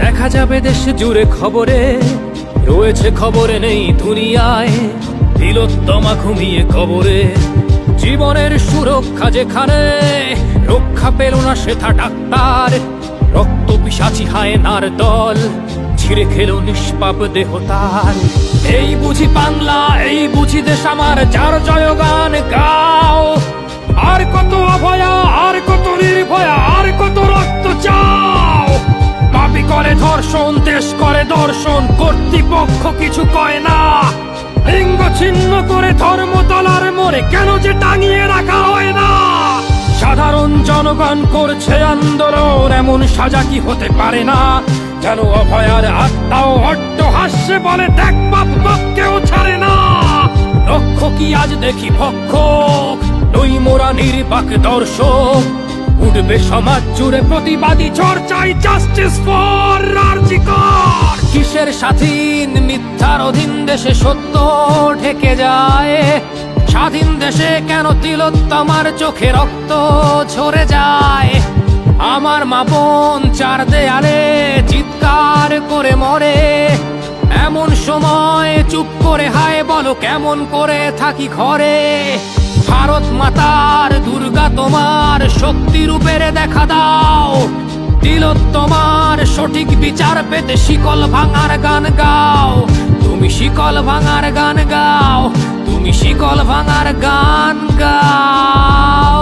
দেখা যাবে দেশ জুড়ে খবরে, রয়েছে খবরে নেই দুনিয়ায়। তিলোত্তমা ঘুমিয়ে কবরে, জীবনের সুরক্ষা যেখানে, রক্ষা পেল না সেথা ডাক্তার। রক্ত পিশাচি হায়নার দল ছিঁড়ে খেলো নিষ্পাপ দেহ তার। এই বুঝি বাংলা, এই বুঝি দেশ আমার, যার জয়গান গাও। আর কত অভয়া, আর কত নির্ভয়া, আর কত রক্ত চাও। পাপী করে ধর্ষণ, দেশ করে দর্শন, কর্তৃপক্ষ কিছু কয় না। লিঙ্গ ছিন্ন করে ধর্ম তলার মোড়ে কেন যে টাঙিয়ে রাখা হয় না। সাধারণ জনগণ করছে আন্দোলন, এমন সাজা কি হতে পারে না। যেন অভয়ার আত্মাও অট্ট হাস্যে বলে, দেখ বাপ বাপকেও ছাড়ে না। লক্ষ্য কি আজ দেখি ভক্ষক, নই মোরা নির্বাক দর্শক। উঠবে সমাজ জুড়ে প্রতিবাদী চর্চায়, জাস্টিস ফর আরজি কর। কিসের স্বাধীন, মিথ্যার অধীন দেশে সত্য ঢেকে যায়। স্বাধীন দেশে কেন তিলোত্তমার চোখে রক্ত ঝরে যায়। আমার মা বোন চার দেয়ালে চিৎকার করে মরে, এমন সময় চুপ করে হায় বলো কেমন করে থাকি ঘরে। ভারত মাতার, দুর্গা তোমার শক্তি রূপের দেখা দাও। তিলোত্তমার সঠিক বিচার পেতে শিকল ভাঙার গান গাও। তুমি শিকল ভাঙার গান গাও, তুমি শিকল ভাঙার গান গাও।